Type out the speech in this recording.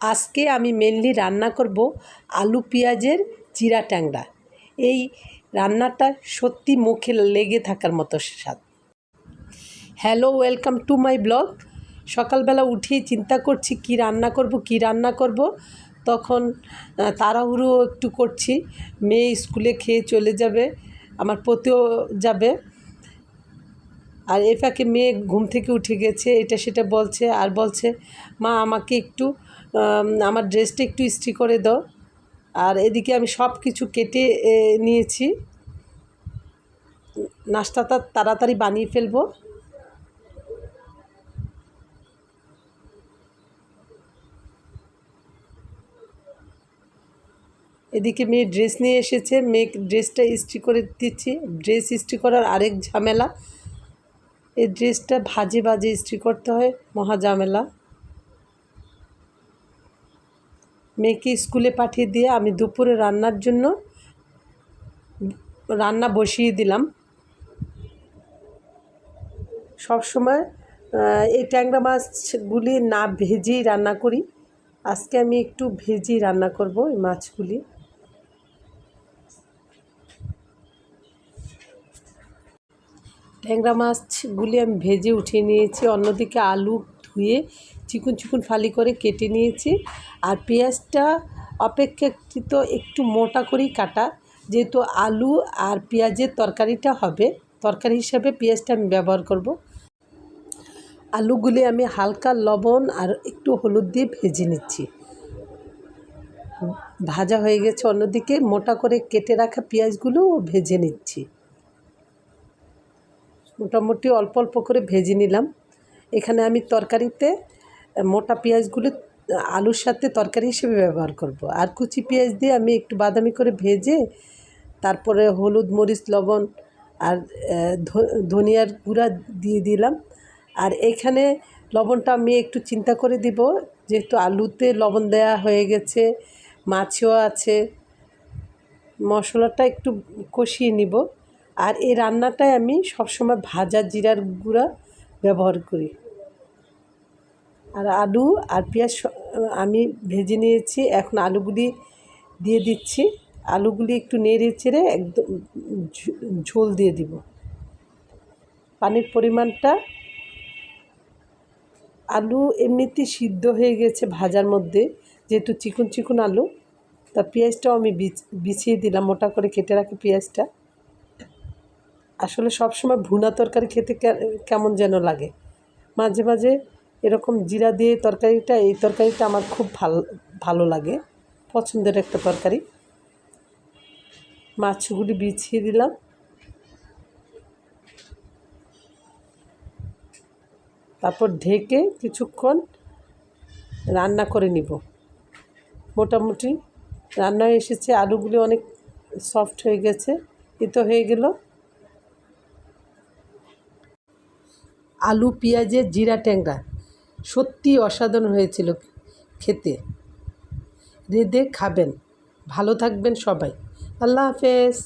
আজকে আমি মেনলি রান্না করব আলু পেঁয়াজের জিরা ট্যাংরা। এই রান্নাটা সত্যি মুখে লেগে থাকার মতো স্বাদ। Hello, welcome to my blog. সকালবেলা উঠেই চিন্তা করছি কি রান্না করব। তখন তাড়াহুড়ো একটু করছি, মেয়ে স্কুলে খেয়ে চলে যাবে, আমার পতিও যাবে। আর এ ফাঁকে মেয়ে ঘুম থেকে উঠে গেছে, এটা সেটা বলছে, আর বলছে মা আমাকে একটু আমার ড্রেসটা একটু ইস্ত্রি করে দাও। আর এদিকে আমি সব কিছু কেটে নিয়েছি, নাস্তাটা তাড়াতাড়ি বানিয়ে ফেলবো। এদিকে মেয়ে ড্রেস নিয়ে এসেছে, মেয়ে ড্রেসটা ইস্ত্রি করে দিচ্ছি। ড্রেস ইস্ত্রি করার আরেক ঝামেলা, এই ড্রেসটা ভাজে ভাজে ইস্ত্রি করতে হয়, মহা ঝামেলা। মেয়েকে স্কুলে পাঠিয়ে দিয়ে আমি দুপুরে রান্নার জন্য রান্না বসিয়ে দিলাম। সবসময় এই ট্যাংরা মাছগুলি না ভেজেই রান্না করি, আজকে আমি একটু ভেজেই রান্না করব এই মাছগুলি। ট্যাংরা মাছগুলি আমি ভেজে উঠিয়ে নিয়েছি। অন্যদিকে আলু ধুয়ে চিকন চিকন ফালি করে কেটে নিয়েছি। আর পেঁয়াজটা অপেক্ষাকৃত একটু মোটা করেই কাটা, যেহেতু আলু আর পেঁয়াজের তরকারিটা হবে, তরকারি হিসাবে পেঁয়াজটা আমি ব্যবহার করব। আলুগুলি আমি হালকা লবণ আর একটু হলুদ দিয়ে ভেজে নিচ্ছি। ভাজা হয়ে গেছে। অন্যদিকে মোটা করে কেটে রাখা পেঁয়াজগুলোও ভেজে নিচ্ছি। মোটামুটি অল্প অল্প করে ভেজে নিলাম। এখানে আমি তরকারিতে মোটা পেঁয়াজগুলো আলুর সাথে তরকারি হিসেবে ব্যবহার করব। আর কুচি পেঁয়াজ দিয়ে আমি একটু বাদামি করে ভেজে তারপরে হলুদ মরিচ লবণ আর ধনিয়ার গুঁড়া দিয়ে দিলাম। আর এখানে লবণটা আমি একটু চিন্তা করে দিব, যেহেতু আলুতে লবণ দেওয়া হয়ে গেছে, মাছও আছে, মশলাটা একটু কষিয়ে নিব। আর এই রান্নাটায় আমি সবসময় ভাজা জিরার গুঁড়া ব্যবহার করি। আর আলু আর পেঁয়াজ আমি ভেজে নিয়েছি, এখন আলুগুলি দিয়ে দিচ্ছি। আলুগুলি একটু নেড়ে চেড়ে একদম ঝোল দিয়ে দিব। পানির পরিমাণটা, আলু এমনিতেই সিদ্ধ হয়ে গেছে ভাজার মধ্যে, যেহেতু চিকন চিকন আলু, তা পেঁয়াজটাও আমি বিছিয়ে দিলাম, মোটা করে কেটে রাখি পেঁয়াজটা। আসলে সবসময় ভুনা তরকারি খেতে কেমন যেন লাগে, মাঝে মাঝে এরকম জিরা দিয়ে এই তরকারিটা আমার খুব ভালো লাগে, পছন্দের একটা তরকারি। মাছগুলি বিছিয়ে দিলাম। তারপর ঢেকে কিছুক্ষণ রান্না করে নিব। মোটামুটি রান্না হয়ে এসেছে, আলুগুলি অনেক সফট হয়ে গেছে। এ তো হয়ে গেল আলু পেঁয়াজের জিরা ট্যাংরা। সত্যি অসাধারণ হয়েছিল খেতে। রেঁধে খাবেন। ভালো থাকবেন সবাই। আল্লাহ হাফেজ।